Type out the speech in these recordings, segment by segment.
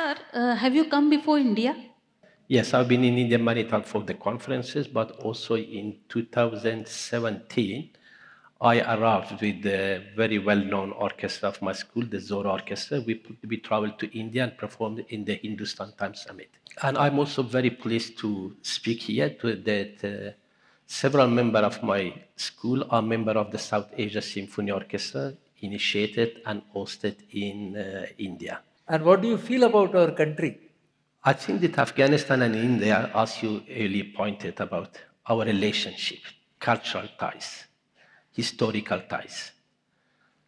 Sir, have you come before India? Yes, I've been in India many times for the conferences, but also in 2017, I arrived with the very well-known orchestra of my school, the Zora Orchestra. We traveled to India and performed in the Hindustan Times Summit. And I'm also very pleased to speak here that several members of my school are members of the South Asia Symphony Orchestra, initiated and hosted in India. And what do you feel about our country? I think that Afghanistan and India, as you earlier pointed about our relationship, cultural ties, historical ties.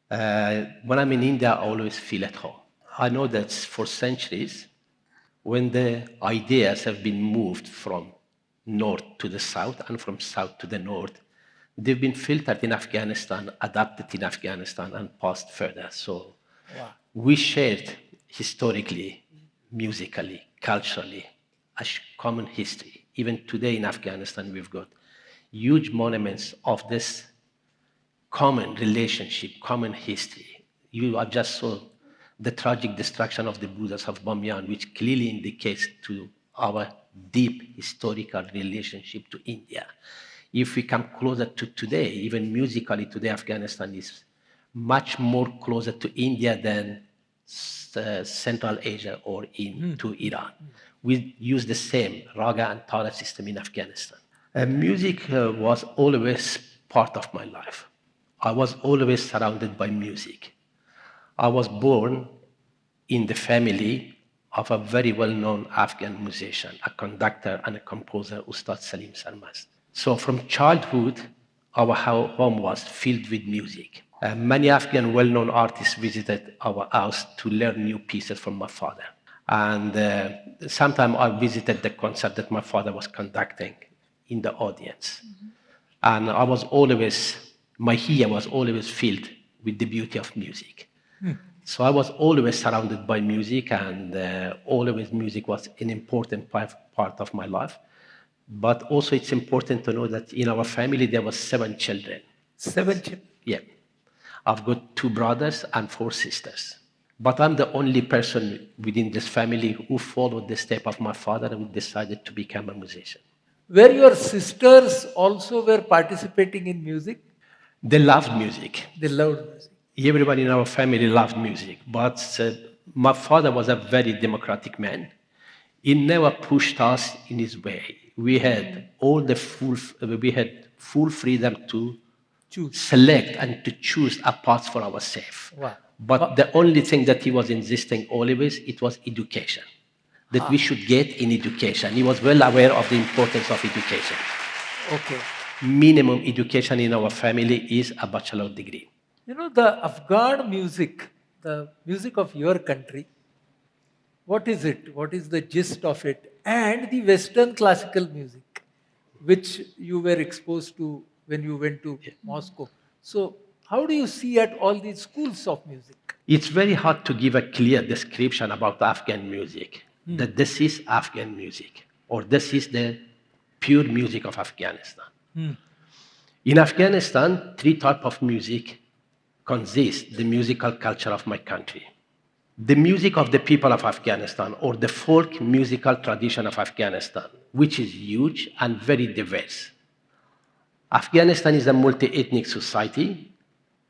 When I'm in India, I always feel at home. I know that for centuries, when the ideas have been moved from north to the south and from south to the north, they've been filtered in Afghanistan, adapted in Afghanistan, and passed further. So we shared historically, musically, culturally, a common history. Even today in Afghanistan, we've got huge monuments of this common relationship, common history. You have just saw the tragic destruction of the Buddhas of Bamyan, which clearly indicates to our deep historical relationship to India. If we come closer to today, even musically today, Afghanistan is much more closer to India than Central Asia or to Iran. We use the same raga and tara system in Afghanistan. Music was always part of my life. I was always surrounded by music. I was born in the family of a very well-known Afghan musician, a conductor and a composer, Ustad Salim Sarmast. So from childhood, our home was filled with music. Many Afghan well-known artists visited our house to learn new pieces from my father. And sometimes I visited the concert that my father was conducting in the audience. And I was always, my ear was always filled with the beauty of music. So I was always surrounded by music, and always music was an important part of my life. But also it's important to know that in our family there were 7 children. 7 children? Yeah. I've got 2 brothers and 4 sisters. But I'm the only person within this family who followed the step of my father and who decided to become a musician. Were your sisters also were participating in music? They loved music. They loved music. Everybody in our family loved music. But my father was a very democratic man. He never pushed us in his way. We had full freedom to select and to choose a path for ourselves. Wow. But the only thing that he was insisting always, it was education. That we should get in education. He was well aware of the importance of education. Okay. Minimum education in our family is a bachelor degree. You know, the Afghan music, the music of your country, what is it? What is the gist of it? And the Western classical music, which you were exposed to when you went to Moscow. So, how do you see at all these schools of music? It's very hard to give a clear description about Afghan music, that this is Afghan music, or this is the pure music of Afghanistan. In Afghanistan, 3 types of music consist the musical culture of my country. The music of the people of Afghanistan, or the folk musical tradition of Afghanistan, which is huge and very diverse. Afghanistan is a multi-ethnic society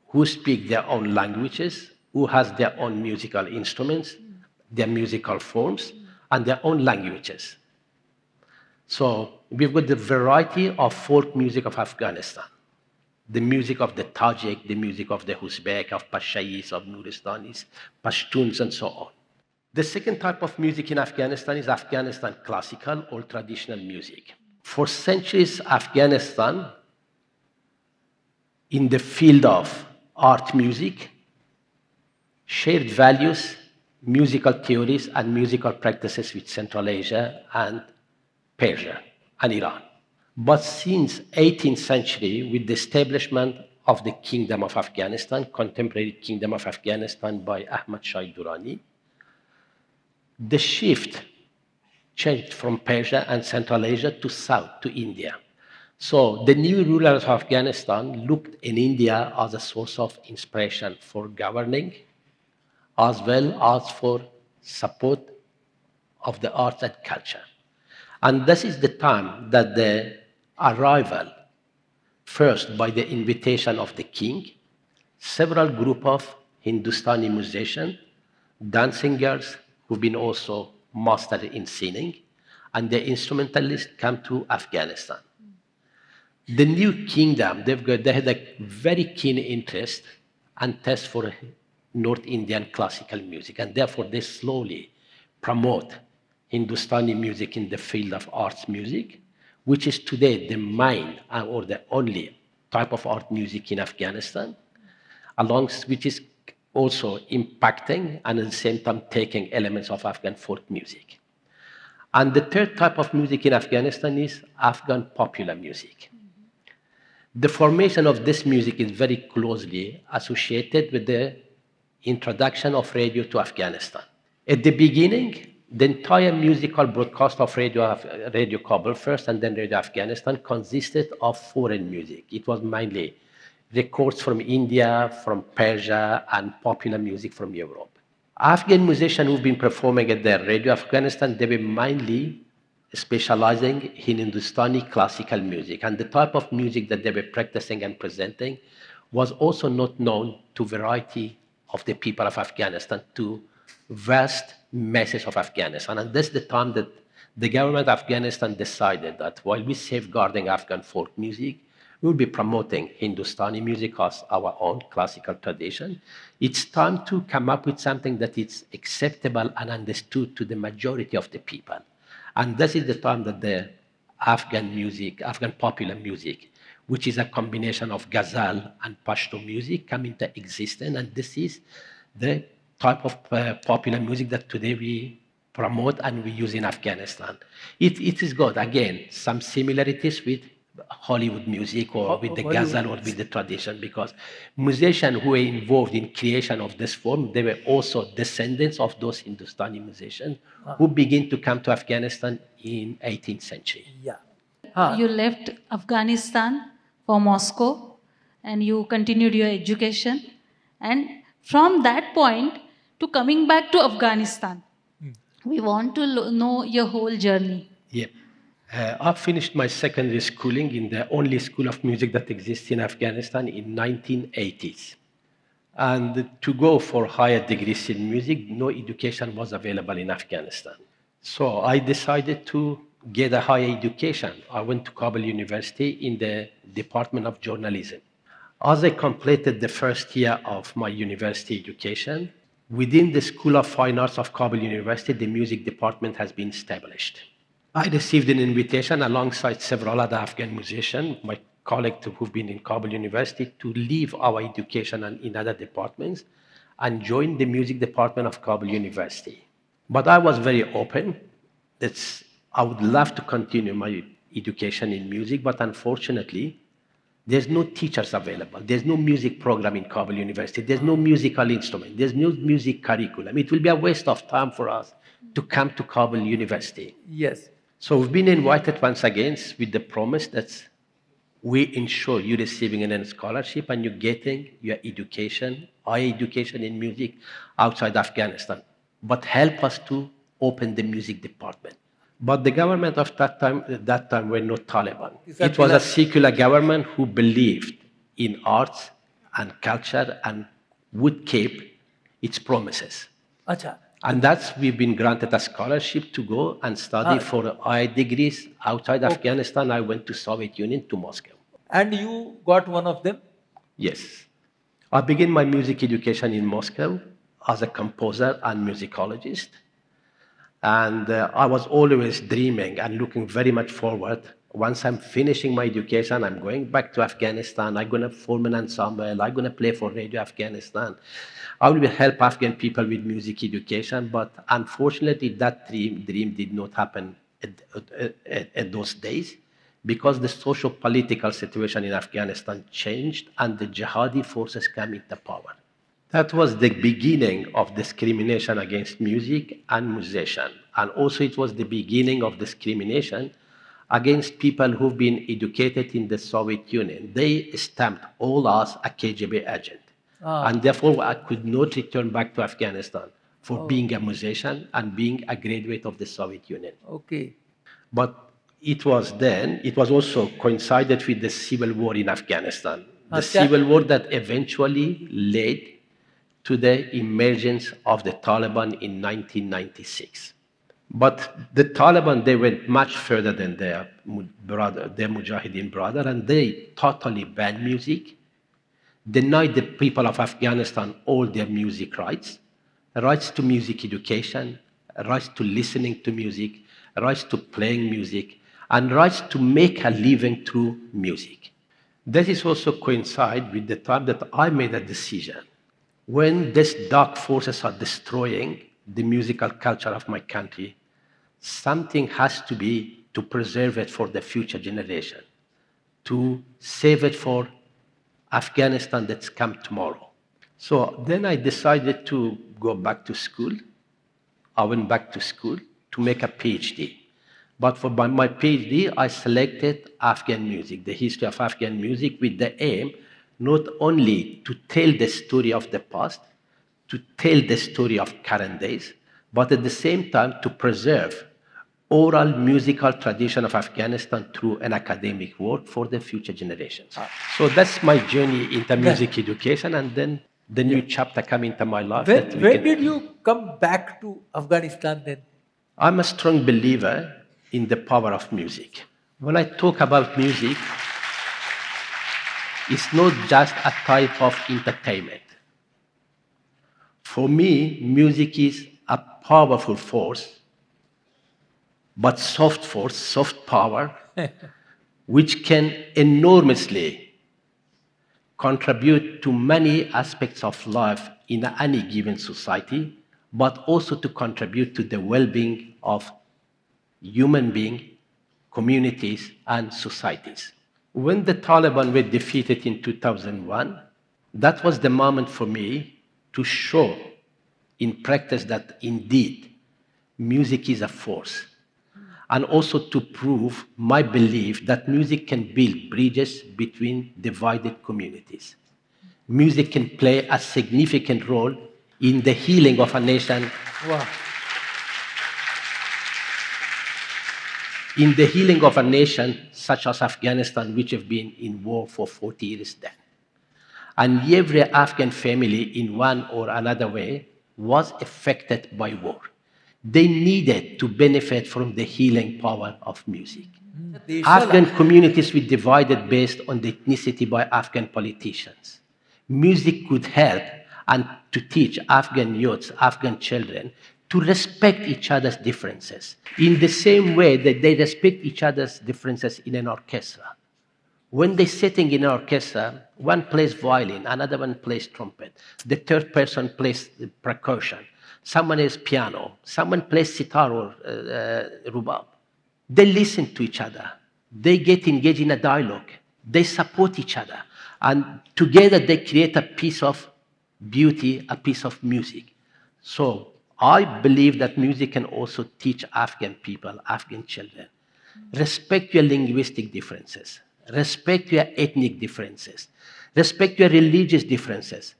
who speak their own languages, who has their own musical instruments, their musical forms, and their own languages. So we've got the variety of folk music of Afghanistan. The music of the Tajik, the music of the Uzbek, of Pashtuns, of Nuristanis, Pashtuns, and so on. The second type of music in Afghanistan is Afghanistan classical or traditional music. For centuries, Afghanistan, in the field of art music, shared values, musical theories, and musical practices with Central Asia and Persia and Iran. But since 18th century, with the establishment of the Kingdom of Afghanistan, contemporary Kingdom of Afghanistan by Ahmad Shah Durrani, the shift changed from Persia and Central Asia to south, to India. So the new rulers of Afghanistan looked in India as a source of inspiration for governing, as well as for support of the arts and culture. And this is the time that the arrival, first by the invitation of the king, several group of Hindustani musicians, dancing girls who've been also mastered in singing, and the instrumentalists come to Afghanistan. The new kingdom, they had a very keen interest and taste for North Indian classical music, and therefore they slowly promote Hindustani music in the field of arts music, which is today the main or the only type of art music in Afghanistan, which is also impacting and at the same time taking elements of Afghan folk music. And the third type of music in Afghanistan is Afghan popular music. The formation of this music is very closely associated with the introduction of radio to Afghanistan. At the beginning, the entire musical broadcast of Radio Kabul first and then Radio Afghanistan consisted of foreign music. It was mainly records from India, from Persia, and popular music from Europe. Afghan musicians who've been performing at the Radio Afghanistan, they were mainly specializing in Hindustani classical music. And the type of music that they were practicing and presenting was also not known to variety of the people of Afghanistan, to vast masses of Afghanistan. And that's the time that the government of Afghanistan decided that while we're safeguarding Afghan folk music, we'll be promoting Hindustani music as our own classical tradition. It's time to come up with something that is acceptable and understood to the majority of the people. And this is the time that the Afghan music, Afghan popular music, which is a combination of ghazal and Pashto music, come into existence. And this is the type of popular music that today we promote and we use in Afghanistan. It has got, again, some similarities with Hollywood music or with the ghazal or with the tradition, because musicians who were involved in creation of this form, they were also descendants of those Hindustani musicians who began to come to Afghanistan in 18th century. Yeah. You left Afghanistan for Moscow and you continued your education. And from that point to coming back to Afghanistan, we want to know your whole journey. Yep. I finished my secondary schooling in the only school of music that exists in Afghanistan in 1980s. And to go for higher degrees in music, no education was available in Afghanistan. So I decided to get a higher education. I went to Kabul University in the Department of Journalism. As I completed the first year of my university education, within the School of Fine Arts of Kabul University, the music department has been established. I received an invitation alongside several other Afghan musicians, my colleagues who've been in Kabul University, to leave our education and in other departments and join the music department of Kabul University. But I was very open. I would love to continue my education in music, but unfortunately, there's no teachers available. There's no music program in Kabul University. There's no musical instrument. There's no music curriculum. It will be a waste of time for us to come to Kabul University. Yes. So we've been invited once again with the promise that we ensure you're receiving a scholarship and you're getting your education, higher education in music outside Afghanistan. But help us to open the music department. But the government of that time were not Taliban. It was a secular government who believed in arts and culture and would keep its promises. Acha. And we've been granted a scholarship to go and study for higher degrees outside Afghanistan. I went to Soviet Union, to Moscow. And you got one of them? Yes. I began my music education in Moscow as a composer and musicologist. And I was always dreaming and looking very much forward. Once I'm finishing my education, I'm going back to Afghanistan. I'm going to form an ensemble. I'm going to play for Radio Afghanistan. I will help Afghan people with music education. But unfortunately, that dream did not happen at those days, because the socio-political situation in Afghanistan changed and the jihadi forces came into power. That was the beginning of discrimination against music and musicians. And also it was the beginning of discrimination against people who've been educated in the Soviet Union. They stamped all us a KGB agent. And therefore I could not return back to Afghanistan. for being a musician and being a graduate of the Soviet Union. Okay. But it was also coincided with the civil war in Afghanistan. The civil war that eventually led to the emergence of the Taliban in 1996. But the Taliban, they went much further than their Mujahideen brother, and they totally banned music, denied the people of Afghanistan all their music rights to music education, rights to listening to music, rights to playing music, and rights to make a living through music. That is also coincide with the time that I made a decision. When these dark forces are destroying the musical culture of my country, something has to be to preserve it for the future generation, to save it for Afghanistan that's come tomorrow. So then I decided to go back to school. I went back to school to make a PhD. But for my PhD, I selected Afghan music, the history of Afghan music, with the aim not only to tell the story of the past, to tell the story of current days, but at the same time to preserve oral musical tradition of Afghanistan through an academic work for the future generations. So that's my journey into music education, and then the new chapter come into my life. When did you come back to Afghanistan then? I'm a strong believer in the power of music. When I talk about music, it's not just a type of entertainment. For me, music is a powerful force, but soft force, soft power, which can enormously contribute to many aspects of life in any given society, but also to contribute to the well-being of human beings, communities, and societies. When the Taliban were defeated in 2001, that was the moment for me to show in practice that indeed music is a force, and also to prove my belief that music can build bridges between divided communities. Music can play a significant role in the healing of a nation. Wow. In the healing of a nation such as Afghanistan, which have been in war for 40 years then. And every Afghan family, in one or another way, was affected by war. They needed to benefit from the healing power of music. Afghan communities were divided based on the ethnicity by Afghan politicians. Music could help and to teach Afghan youths, Afghan children, to respect each other's differences in the same way that they respect each other's differences in an orchestra. When they're sitting in an orchestra, one plays violin, another one plays trumpet, the third person plays the percussion, someone plays piano, someone plays sitar or rubab. They listen to each other. They get engaged in a dialogue. They support each other. And together they create a piece of beauty, a piece of music. So I believe that music can also teach Afghan people, Afghan children, respect your linguistic differences, respect your ethnic differences, respect your religious differences.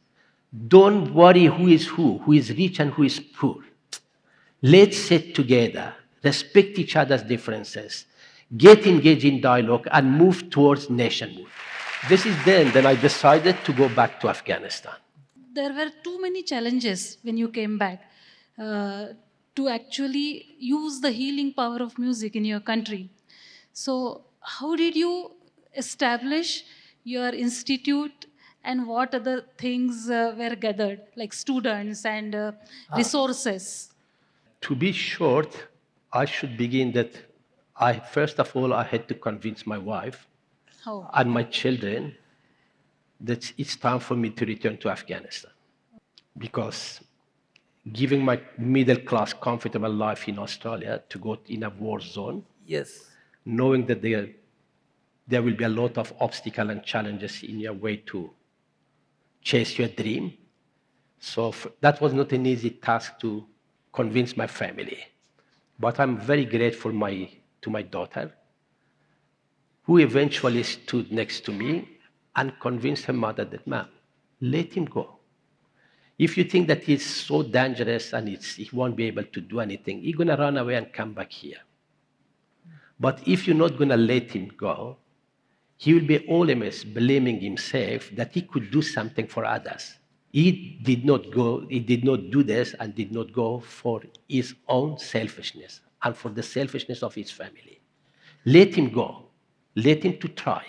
Don't worry who is rich and who is poor. Let's sit together, respect each other's differences, get engaged in dialogue, and move towards nationhood. This is then I decided to go back to Afghanistan. There were too many challenges when you came back to actually use the healing power of music in your country. So, how did you establish your institute, and what other things were gathered, like students and resources? To be short, I should begin that first of all, I had to convince my wife How? and my children that it's time for me to return to Afghanistan. Because giving my middle class comfortable life in Australia to go in a war zone, Yes. knowing that there will be a lot of obstacles and challenges in your way to chase your dream. So that was not an easy task to convince my family. But I'm very grateful to my daughter, who eventually stood next to me and convinced her mother that, "Ma'am, let him go. If you think that he's so dangerous and he won't be able to do anything, he's going to run away and come back here. But if you're not going to let him go, he will be always blaming himself that he could do something for others. He did not do this and did not go for his own selfishness and for the selfishness of his family. Let him go. Let him to try.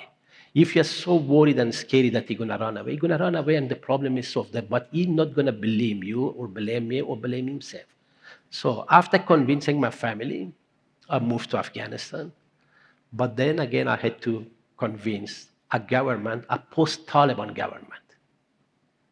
If you're so worried and scared that he's going to run away, he's going to run away and the problem is solved. But he's not going to blame you or blame me or blame himself. So after convincing my family, I moved to Afghanistan. But then again, I had to convince a government, a post-Taliban government.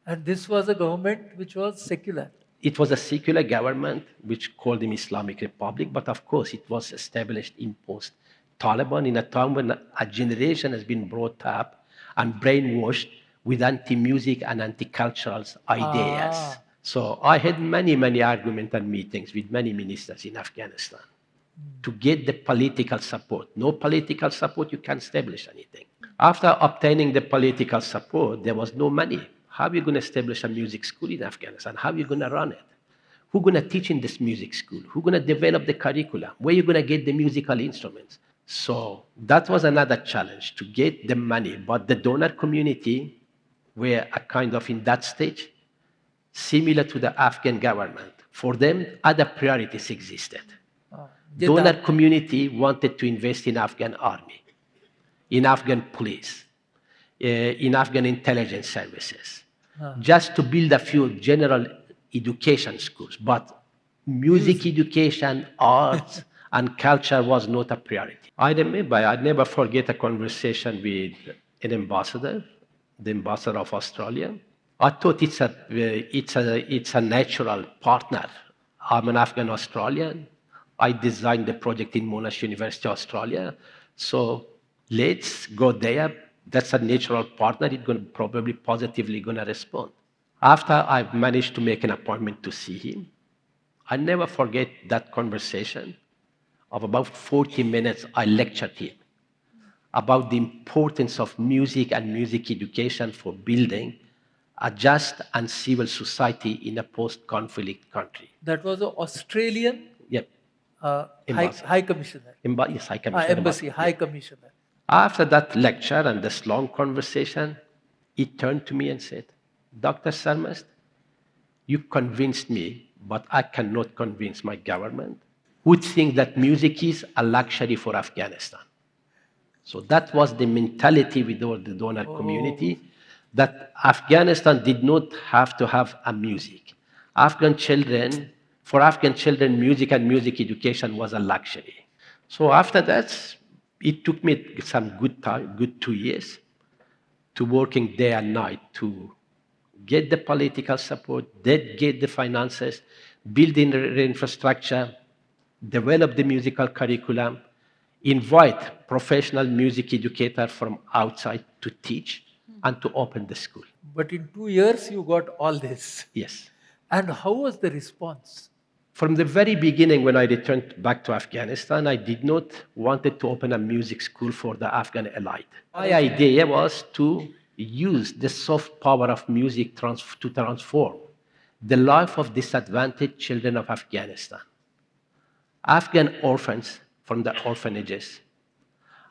And this was a government which was secular. It was a secular government which called him Islamic Republic, but of course it was established in post-Taliban in a time when a generation has been brought up and brainwashed with anti-music and anti-cultural ideas. So I had many arguments and meetings with many ministers in Afghanistan to get the political support. No political support, you can't establish anything. After obtaining the political support, there was no money. How are you going to establish a music school in Afghanistan? How are you going to run it? Who's going to teach in this music school? Who's going to develop the curriculum? Where are you going to get the musical instruments? So that was another challenge, to get the money. But the donor community were a kind of in that stage, similar to the Afghan government. For them, other priorities existed. Donor community wanted to invest in Afghan army, in Afghan police, in Afghan intelligence services, just to build a few general education schools. But music education, arts, and culture was not a priority. I remember, I'd never forget a conversation with an ambassador, the ambassador of Australia. I thought it's a natural partner. I'm an Afghan Australian. I designed the project in Monash University, Australia. So let's go there. That's a natural partner. It's going to probably positively going to respond. After I've managed to make an appointment to see him, I never forget that conversation of about 40 minutes. I lectured him about the importance of music and music education for building a just and civil society in a post-conflict country. That was an Australian High Commissioner. Yes, High Commissioner. Embassy, High Commissioner. After that lecture and this long conversation, he turned to me and said, Dr. Sarmast, you convinced me, but I cannot convince my government, who think that music is a luxury for Afghanistan. So that was the mentality with all the donor community, that Afghanistan did not have to have a music. For Afghan children, music and music education was a luxury. So after that, it took me some good 2 years to working day and night to get the political support, get the finances, build the infrastructure, develop the musical curriculum, invite professional music educators from outside to teach and to open the school. But in 2 years, you got all this. Yes. And how was the response? From the very beginning, when I returned back to Afghanistan, I did not want to open a music school for the Afghan elite. My idea was to use the soft power of music to transform the life of disadvantaged children of Afghanistan. Afghan orphans from the orphanages,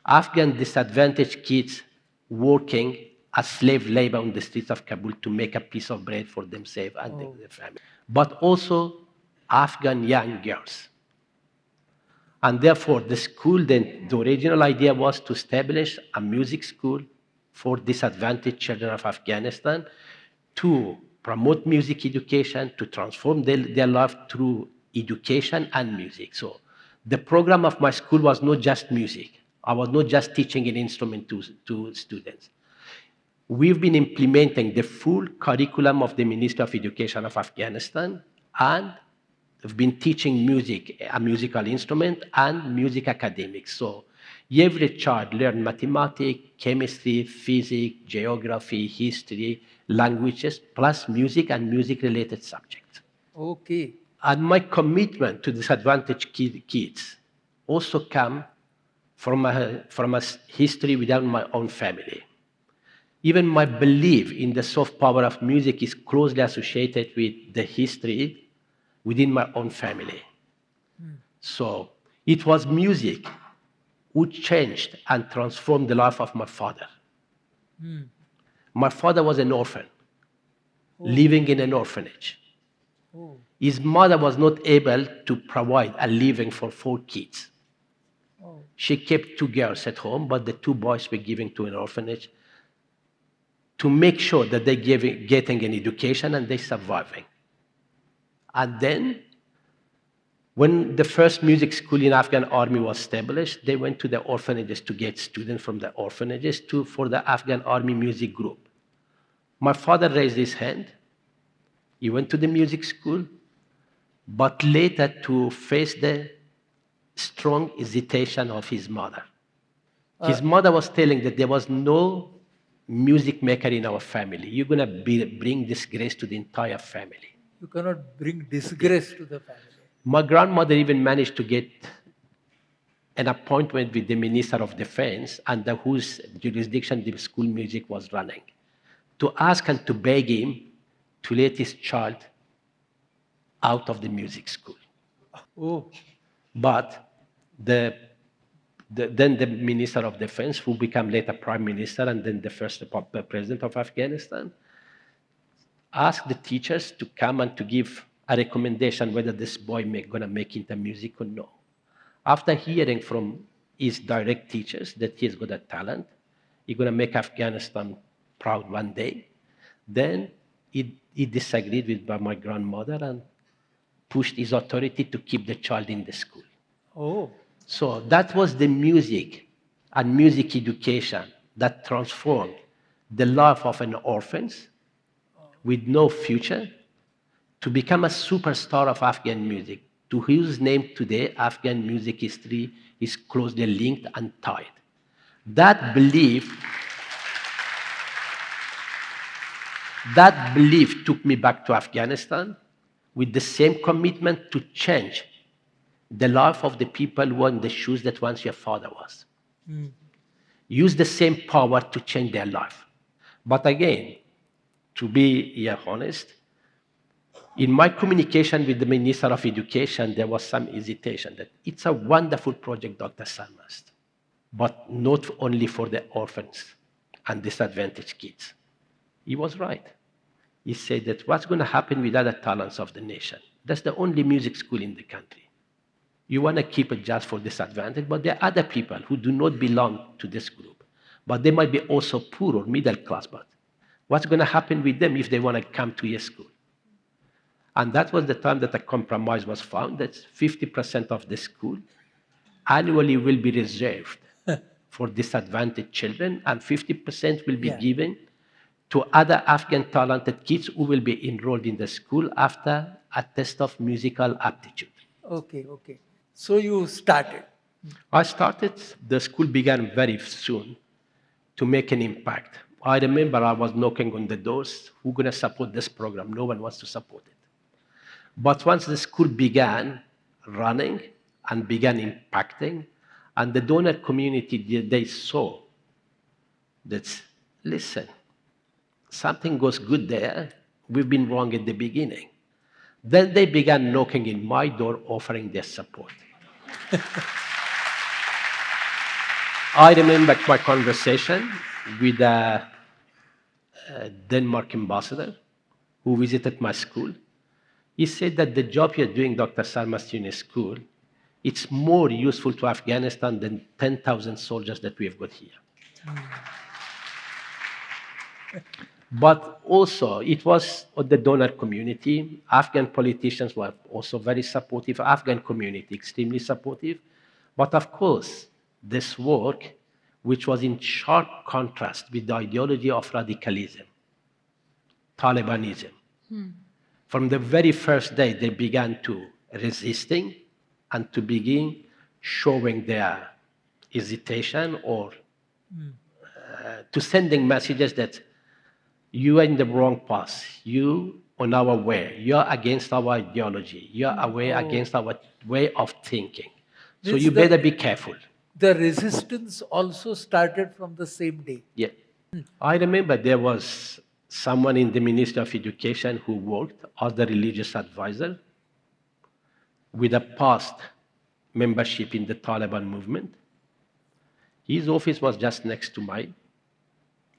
Afghan disadvantaged kids working as slave labor on the streets of Kabul to make a piece of bread for themselves and their family, but also Afghan young girls. And therefore, the school, then, the original idea was to establish a music school for disadvantaged children of Afghanistan to promote music education, to transform their life through education and music. So the program of my school was not just music. I was not just teaching an instrument to students. We've been implementing the full curriculum of the Ministry of Education of Afghanistan, and we've been teaching music, a musical instrument, and music academics. So every child learned mathematics, chemistry, physics, geography, history, languages, plus music and music-related subjects. Okay. And my commitment to disadvantaged kids also come from a history within my own family. Even my belief in the soft power of music is closely associated with the history within my own family. So it was music which changed and transformed the life of my father. My father was an orphan, living in an orphanage. Oh. His mother was not able to provide a living for 4 kids. Oh. She kept 2 girls at home, but the 2 boys were given to an orphanage to make sure that they're getting an education and they're surviving. And then, when the first music school in Afghan army was established, they went to the orphanages to get students from the orphanages for the Afghan army music group. My father raised his hand. He went to the music school, but later to face the strong hesitation of his mother. His mother was telling that there was no music maker in our family. You're going to bring disgrace to the entire family. You cannot bring disgrace to the family. My grandmother even managed to get an appointment with the Minister of Defense, under whose jurisdiction the school music was running, to ask and to beg him to let his child out of the music school. Oh. But then the Minister of Defense, who became later Prime Minister and then the first President of Afghanistan, asked the teachers to come and to give a recommendation whether this boy going to make it into music or no. After hearing from his direct teachers that he's got a talent, he's going to make Afghanistan proud one day, then he disagreed with my grandmother and pushed his authority to keep the child in the school. Oh. So that was the music and music education that transformed the life of an orphan with no future to become a superstar of Afghan music, to whose name today Afghan music history is closely linked and tied. That belief took me back to Afghanistan with the same commitment to change the life of the people who were in the shoes that once your father was. Use the same power to change their life. But again, to be honest, in my communication with the Minister of Education, there was some hesitation that it's a wonderful project, Dr. Sarmast, but not only for the orphans and disadvantaged kids. He was right. He said that what's going to happen with other talents of the nation? That's the only music school in the country. You want to keep it just for disadvantaged, but there are other people who do not belong to this group. But they might be also poor or middle class, but what's going to happen with them if they want to come to your school? And that was the time that a compromise was found, that 50% of the school annually will be reserved for disadvantaged children, and 50% will be given to other Afghan talented kids who will be enrolled in the school after a test of musical aptitude. Okay, okay. So you started. I started, the school began very soon to make an impact. I remember I was knocking on the doors, who's going to support this program? No one wants to support it. But once the school began running and began impacting, and the donor community, they saw that, listen, something goes good there, we've been wrong at the beginning. Then they began knocking in my door, offering their support. I remember my conversation with a Denmark ambassador who visited my school. He said that the job you're doing, Dr. Sarmast, in a school, it's more useful to Afghanistan than 10,000 soldiers that we have got here. But also, it was the donor community. Afghan politicians were also very supportive. Afghan community, extremely supportive. But of course, this work, which was in sharp contrast with the ideology of radicalism, Talibanism. From the very first day, they began to resisting and to begin showing their hesitation or to sending messages that you are in the wrong path, you on our way, you are against our ideology, you are against our way of thinking. So Means you better be careful. The resistance also started from the same day. Yeah. I remember there was someone in the Ministry of Education who worked as the religious advisor with a past membership in the Taliban movement. His office was just next to mine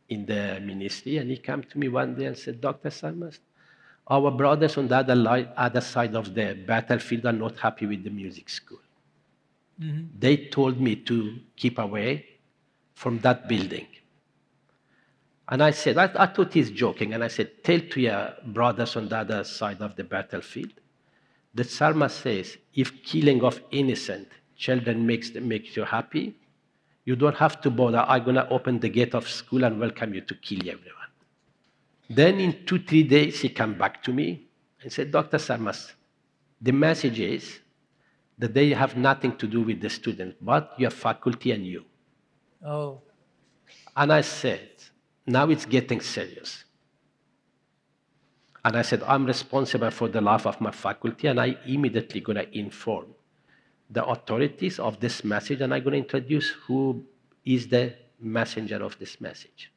in the ministry, and he came to me one day and said, Dr. Sarmast, our brothers on the other side of the battlefield are not happy with the music school. They told me to keep away from that building. And I said, I thought he's joking, and I said, tell to your brothers on the other side of the battlefield that Sarma says, if killing of innocent children makes you happy, you don't have to bother. I'm going to open the gate of school and welcome you to kill everyone. Then in 2-3 days, he came back to me and said, Dr. Sarmas, the message is that they have nothing to do with the student, but your faculty and you. Oh. And I said, now it's getting serious. And I said, I'm responsible for the life of my faculty, and I immediately going to inform the authorities of this message, and I'm going to introduce who is the messenger of this message.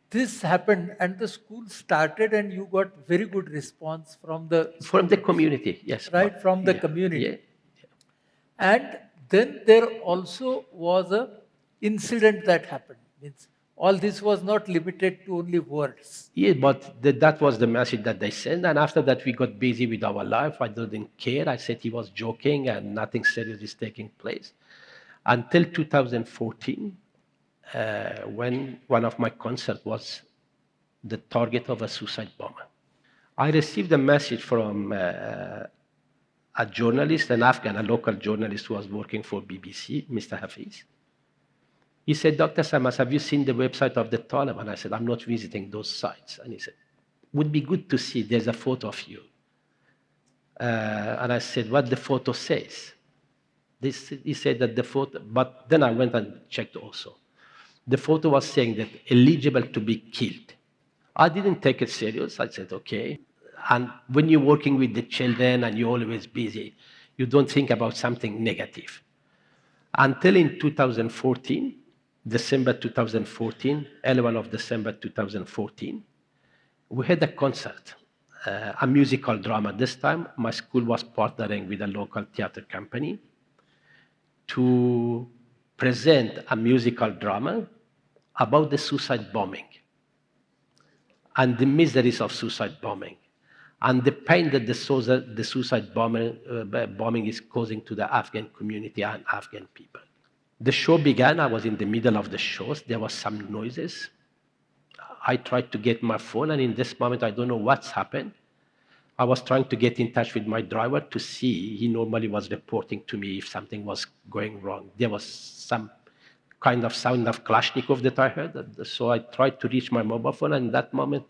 This happened, and the school started, and you got very good response from the Community, yes. right, from the community. Yeah. And then there also was a incident that happened. Means all this was not limited to only words. Yeah, but that was the message that they sent. And after that, we got busy with our life. I didn't care. I said he was joking and nothing serious is taking place. Until 2014, when one of my concerts was the target of a suicide bomber. I received a message from a journalist, an Afghan, a local journalist who was working for BBC, Mr. Hafiz. He said, Dr. Sarmast, have you seen the website of the Taliban? I said, I'm not visiting those sites. And he said, would be good to see. There's a photo of you. And I said, what the photo says? He said that the photo, but then I went and checked also. The photo was saying that eligible to be killed. I didn't take it serious. I said, okay. And when you're working with the children and you're always busy, you don't think about something negative. Until in 2014, December 2014, 11th of December 2014, we had a concert, a musical drama. This time, my school was partnering with a local theater company to present a musical drama about the suicide bombing and the miseries of suicide bombing and the pain that the suicide bombing is causing to the Afghan community and Afghan people. The show began. I was in the middle of the show. There was some noises. I tried to get my phone, and in this moment, I don't know what's happened. I was trying to get in touch with my driver to see. He normally was reporting to me if something was going wrong. There was some kind of sound of Kalashnikov that I heard. So I tried to reach my mobile phone, and in that moment,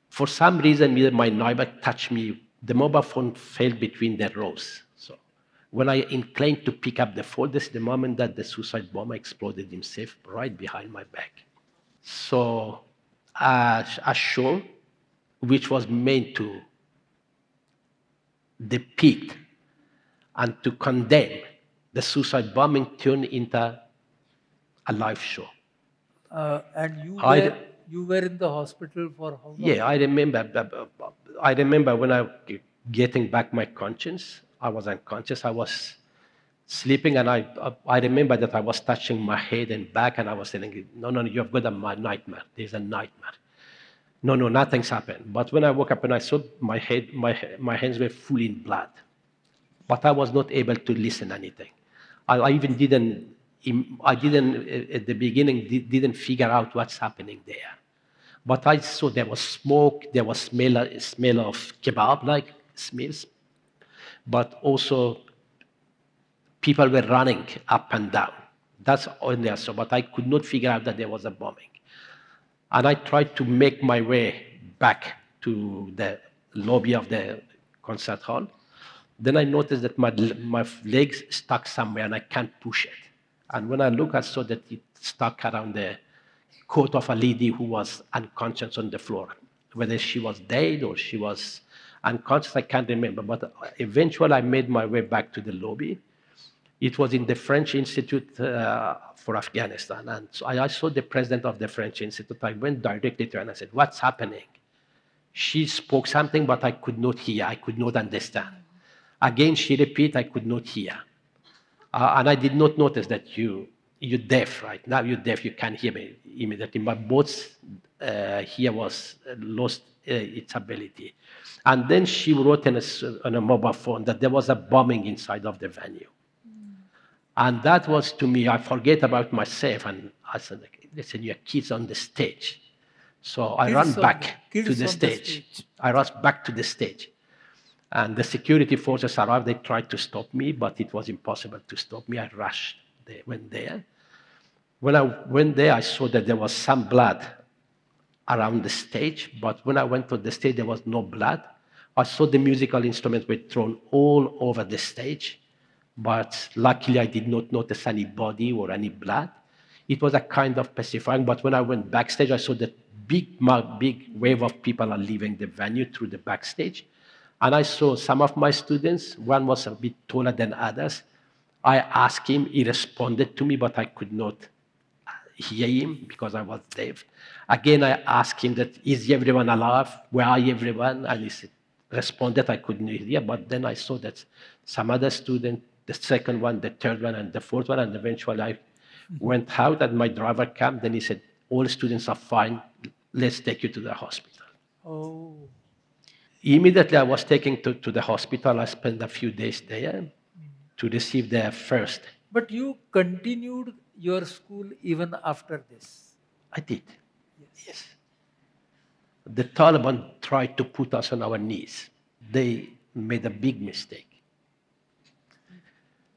for some reason, my neighbor touched me. The mobile phone fell between the rows. So when I inclined to pick up the phone, this is the moment that the suicide bomber exploded himself right behind my back. So a show which was meant to depict and to condemn the suicide bombing turned into a live show. And you were in the hospital for how long? Yeah, I remember when I was getting back my conscience. I was unconscious. I was sleeping, and I remember that I was touching my head and back, and I was saying, no, you've got a nightmare. There's a nightmare. No, nothing's happened. But when I woke up and I saw my hands were full in blood. But I was not able to listen anything. I even didn't at the beginning didn't figure out what's happening there. But I saw there was smoke, there was smell of kebab-like smells, but also people were running up and down. That's only I saw, but I could not figure out that there was a bombing. And I tried to make my way back to the lobby of the concert hall. Then I noticed that my legs stuck somewhere and I can't push it. And when I look, I saw that it stuck around the coat of a lady who was unconscious on the floor. Whether she was dead or she was unconscious, I can't remember. But eventually I made my way back to the lobby. It was in the French Institute for Afghanistan. And so I saw the president of the French Institute. I went directly to her and I said, what's happening? She spoke something, but I could not hear. I could not understand. Again, she repeated, I could not hear. And I did not notice that you're deaf, right? Now you're deaf, you can't hear me immediately. My both here was lost its ability. And then she wrote on a mobile phone that there was a bombing inside of the venue. And that was, to me, I forget about myself. And I said, listen, your kids on the stage. So I ran back to the stage. I rushed back to the stage. And the security forces arrived. They tried to stop me, but it was impossible to stop me. I rushed. They went there. When I went there, I saw that there was some blood around the stage. But when I went to the stage, there was no blood. I saw the musical instruments were thrown all over the stage. But luckily, I did not notice any body or any blood. It was a kind of pacifying. But when I went backstage, I saw that big wave of people are leaving the venue through the backstage. And I saw some of my students, one was a bit taller than others. I asked him, he responded to me, but I could not hear him because I was deaf. Again, I asked him that, is everyone alive? Where are everyone? And he responded, I couldn't hear. But then I saw that some other student, the second one, the third one, and the fourth one, and eventually I went out and my driver came. Then he said, all students are fine. Let's take you to the hospital. Oh. Immediately I was taken to the hospital. I spent a few days there to receive the first. But you continued your school even after this? I did. Yes. The Taliban tried to put us on our knees. They made a big mistake.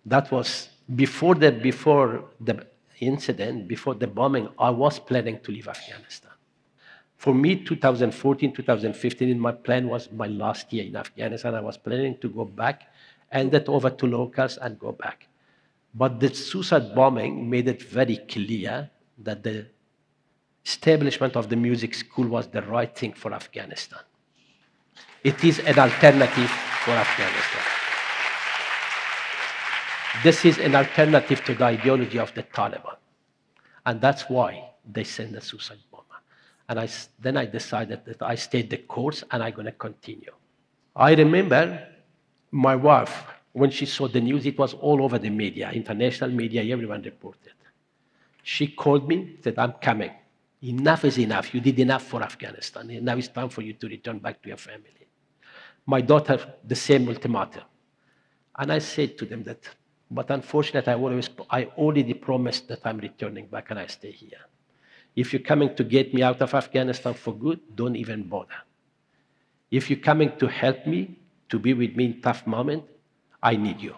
That was before the incident, before the bombing, I was planning to leave Afghanistan. For me, 2014, 2015, my plan was my last year in Afghanistan. I was planning to go back, hand it over to locals and go back. But the suicide bombing made it very clear that the establishment of the music school was the right thing for Afghanistan. It is an alternative for Afghanistan. This is an alternative to the ideology of the Taliban. And that's why they sent the suicide bomber. And then I decided that I stayed the course and I'm going to continue. I remember my wife, when she saw the news, it was all over the media, international media, everyone reported. She called me, said, I'm coming. Enough is enough. You did enough for Afghanistan. Now it's time for you to return back to your family. My daughter, the same ultimatum. And I said to them that, but unfortunately, I already promised that I'm returning back and I stay here. If you're coming to get me out of Afghanistan for good, don't even bother. If you're coming to help me, to be with me in tough moment, I need you.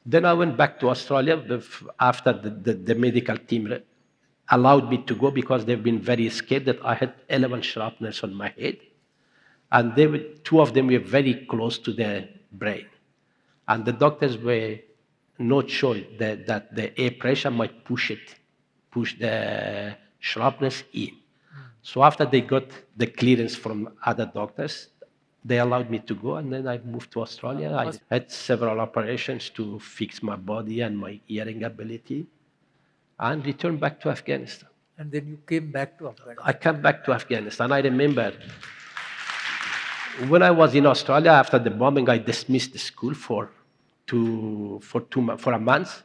Then I went back to Australia after the medical team allowed me to go because they've been very scared that I had 11 shrapnels on my head. And two of them were very close to the brain. And the doctors were not sure that the air pressure might push the shrapnels in. So after they got the clearance from other doctors, they allowed me to go, and then I moved to Australia. I had several operations to fix my body and my hearing ability, and returned back to Afghanistan. And then you came back to Afghanistan? I came back to Afghanistan. I remember when I was in Australia after the bombing, I dismissed the school for a month.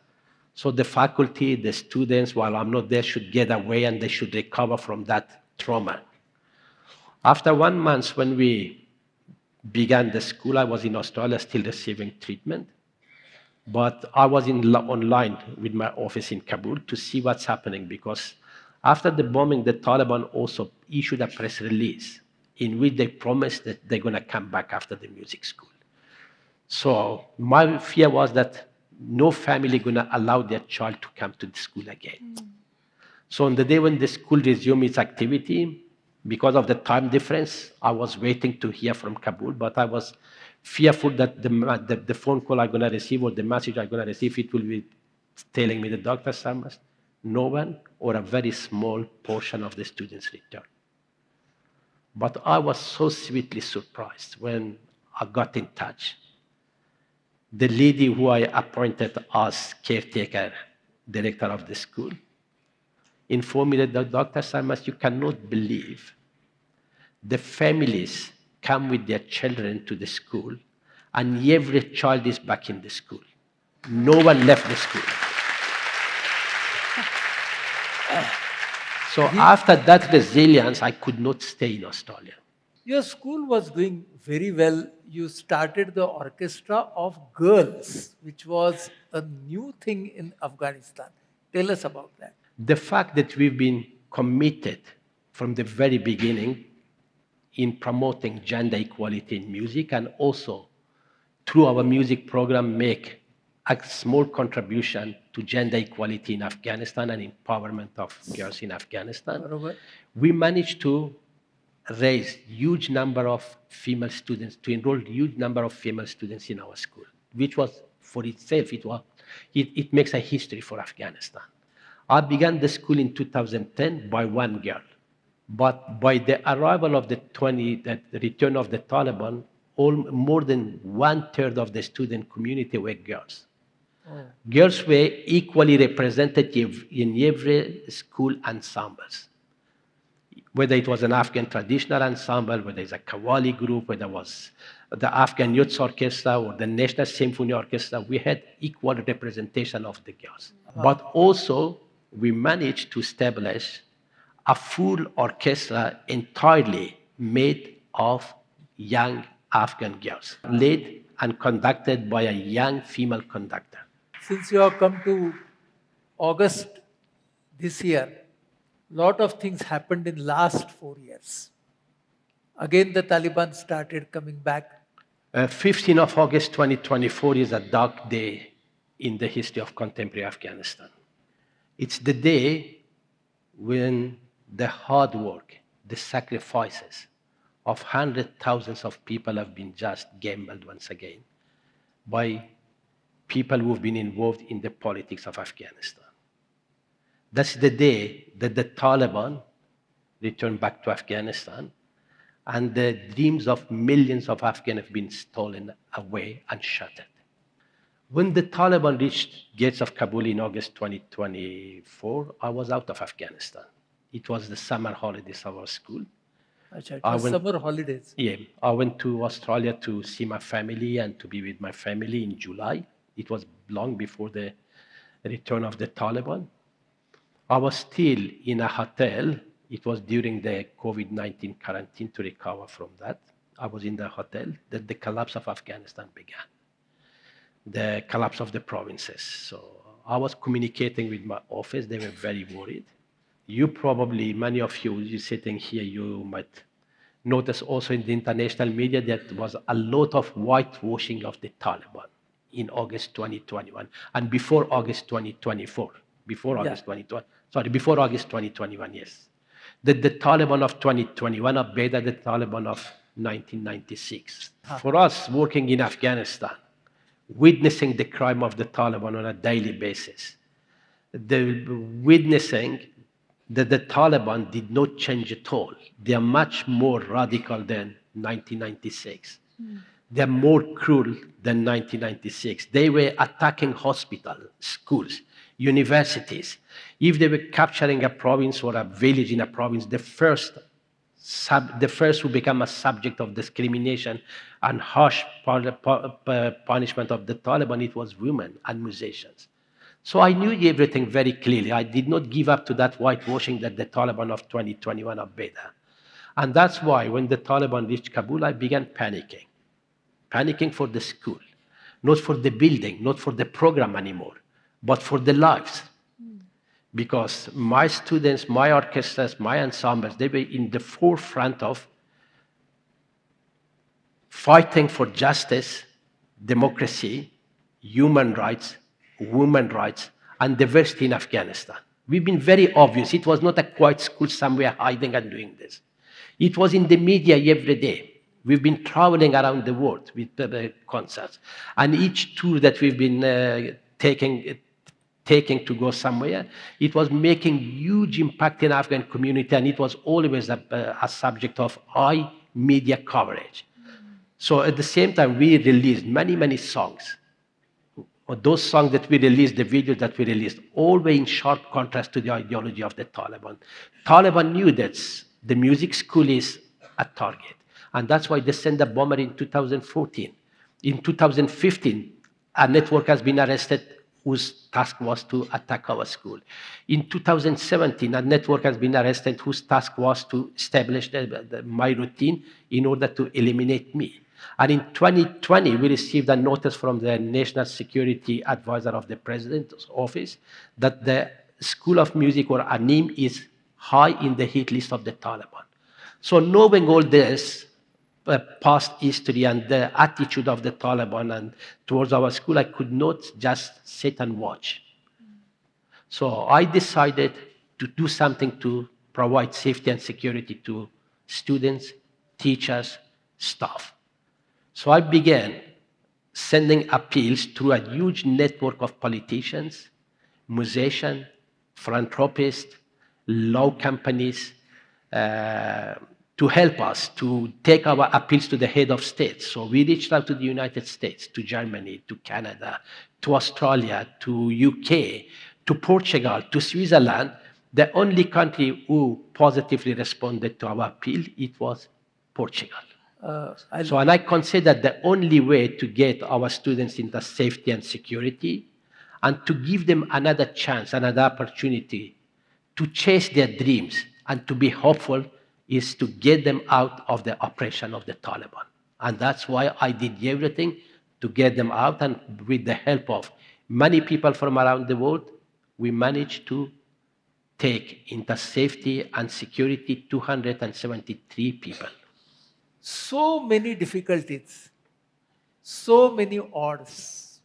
So the faculty, the students, while I'm not there, should get away and they should recover from that trauma. After 1 month, when we began the school, I was in Australia still receiving treatment. But I was online with my office in Kabul to see what's happening, because after the bombing, the Taliban also issued a press release in which they promised that they're going to come back after the music school. So my fear was that no family going to allow their child to come to the school again. So on the day when the school resumed its activity, because of the time difference, I was waiting to hear from Kabul, but I was fearful that the phone call I'm going to receive or the message I'm going to receive, it will be telling me that Dr. Sarmast, no one or a very small portion of the students returned. But I was so sweetly surprised when I got in touch. the lady who I appointed as caretaker, director of the school, informed me that Dr. Sarmast, you cannot believe the families come with their children to the school, and every child is back in the school. No one left the school. So after that resilience, I could not stay in Australia. Your school was doing very well. You started the orchestra of girls, which was a new thing in Afghanistan. Tell us about that. The fact that we've been committed from the very beginning in promoting gender equality in music, and also through our music program make a small contribution to gender equality in Afghanistan and empowerment of girls in Afghanistan. Barobar. We managed to raise huge number of female students, to enroll huge number of female students in our school, which was for itself, it makes a history for Afghanistan. I began the school in 2010 by one girl, but by the arrival of the return of the Taliban, more than 1/3 of the student community were girls. Oh. Girls were equally representative in every school ensembles, whether it was an Afghan traditional ensemble, whether it's a Qawwali group, whether it was the Afghan Youth Orchestra or the National Symphony Orchestra, we had equal representation of the girls. But also, we managed to establish a full orchestra entirely made of young Afghan girls, led and conducted by a young female conductor. Since you have come to August this year, lot of things happened in last 4 years. Again, the Taliban started coming back. 15th of August 2024 is a dark day in the history of contemporary Afghanistan. It's the day when the hard work, the sacrifices of hundreds of thousands of people have been just gambled once again by people who've been involved in the politics of Afghanistan. That's the day that the Taliban returned back to Afghanistan, and the dreams of millions of Afghans have been stolen away and shattered. When the Taliban reached gates of Kabul in August 2024, I was out of Afghanistan. It was the summer holidays of our school. Achha, it was summer holidays. Yeah, I went to Australia to see my family and to be with my family in July. It was long before the return of the Taliban. I was still in a hotel. It was during the COVID-19 quarantine to recover from that. I was in the hotel that the collapse of Afghanistan began, the collapse of the provinces. So I was communicating with my office. They were very worried. You probably, many of you sitting here, you might notice also in the international media that there was a lot of whitewashing of the Taliban in August 2021 and before August 2024. Before August 2021, yes. The Taliban of 2021 are better than the Taliban of 1996. For us, working in Afghanistan, witnessing the crime of the Taliban on a daily basis, witnessing that the Taliban did not change at all. They are much more radical than 1996. They're more cruel than 1996. They were attacking hospitals, schools, universities. If they were capturing a province or a village in a province, the first who become a subject of discrimination and harsh punishment of the Taliban, it was women and musicians. So I knew everything very clearly. I did not give up to that whitewashing that the Taliban of 2021 are better. And that's why when the Taliban reached Kabul, I began panicking. Panicking for the school, not for the building, not for the program anymore, but for the lives. Because my students, my orchestras, my ensembles, they were in the forefront of fighting for justice, democracy, human rights, women's rights, and diversity in Afghanistan. We've been very obvious. It was not a quiet school somewhere hiding and doing this. It was in the media every day. We've been traveling around the world with concerts. And each tour that we've been taking to go somewhere, it was making huge impact in Afghan community, and it was always a subject of high media coverage. So at the same time, we released many, many songs or those songs that we released, the videos that we released, all were in sharp contrast to the ideology of the Taliban. Taliban knew that the music school is a target, and that's why they sent a bomber in 2014. In 2015, a network has been arrested whose task was to attack our school. In 2017, a network has been arrested whose task was to establish my routine in order to eliminate me. And in 2020, we received a notice from the National Security Advisor of the President's office that the School of Music, or ANIM, is high in the hit list of the Taliban. So knowing all this, past history and the attitude of the Taliban and towards our school, I could not just sit and watch. So I decided to do something to provide safety and security to students, teachers, staff. So I began sending appeals through a huge network of politicians, musicians, philanthropists, law companies, to help us to take our appeals to the head of states. So we reached out to the United States, to Germany, to Canada, to Australia, to UK, to Portugal, to Switzerland. The only country who positively responded to our appeal, it was Portugal. And I consider the only way to get our students into safety and security and to give them another chance, another opportunity to chase their dreams and to be hopeful is to get them out of the oppression of the Taliban. And that's why I did everything to get them out. And with the help of many people from around the world, we managed to take into safety and security 273 people. So many difficulties, so many odds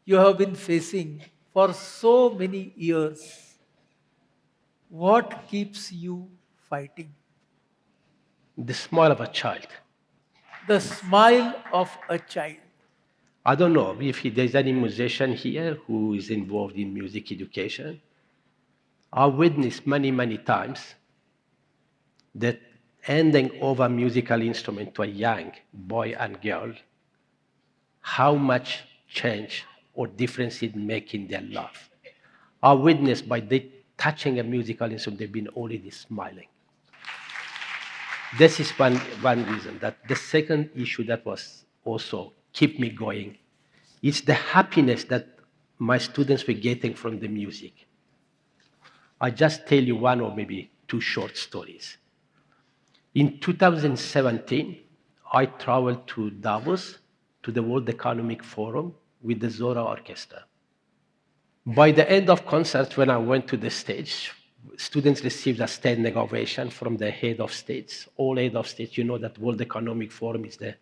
you have been facing for so many years. What keeps you fighting? The smile of a child. The smile of a child. I don't know if there's any musician here who is involved in music education. I witnessed many, many times that handing over musical instrument to a young boy and girl, how much change or difference it makes in their life. I witnessed by they touching a musical instrument, they've been already smiling. This is one reason. That the second issue that was also keep me going is the happiness that my students were getting from the music. I just tell you one or maybe two short stories. In 2017, I traveled to Davos, to the World Economic Forum with the Zora Orchestra. By the end of concert, when I went to the stage, students received a standing ovation from the head of states. All head of states, you know that World Economic Forum is the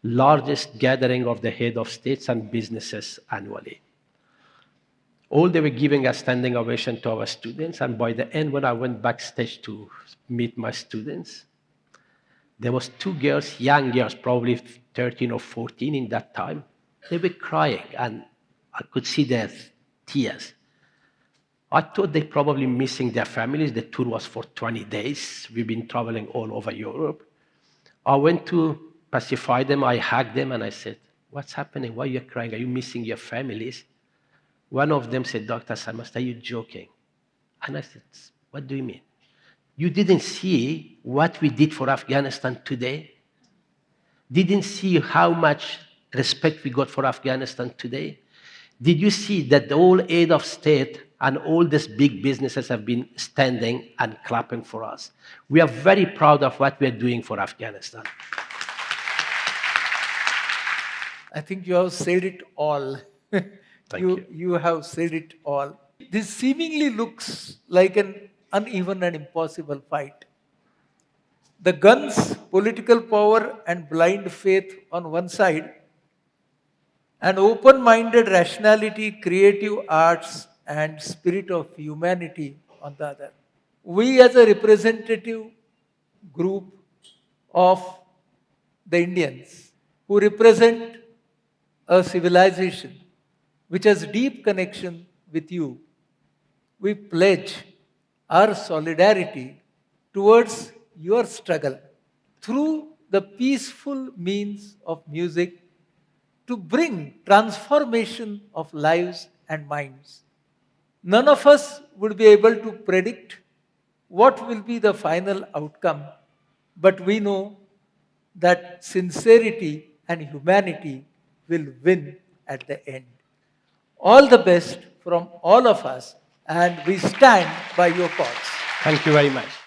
largest gathering of the head of states and businesses annually. All they were giving a standing ovation to our students, and by the end, when I went backstage to meet my students, there was two girls, young girls, probably 13 or 14 in that time. They were crying, and I could see their tears. I thought they probably missing their families. The tour was for 20 days. We've been traveling all over Europe. I went to pacify them. I hugged them, and I said, "What's happening? Why are you crying? Are you missing your families?" One of them said, "Dr. Sarmast, are you joking?" And I said, "What do you mean? You didn't see what we did for Afghanistan today? Didn't see how much respect we got for Afghanistan today? Did you see that the whole aid of state and all these big businesses have been standing and clapping for us? We are very proud of what we are doing for Afghanistan." I think you have said it all. Thank you. You have said it all. This seemingly looks like an uneven and impossible fight. The guns, political power, and blind faith on one side, and open-minded rationality, creative arts, and spirit of humanity on the other. We as a representative group of the Indians who represent a civilization which has deep connection with you, we pledge our solidarity towards your struggle through the peaceful means of music, to bring transformation of lives and minds. None of us would be able to predict what will be the final outcome, but we know that sincerity and humanity will win at the end. All the best from all of us, and we stand by your cause. Thank you very much.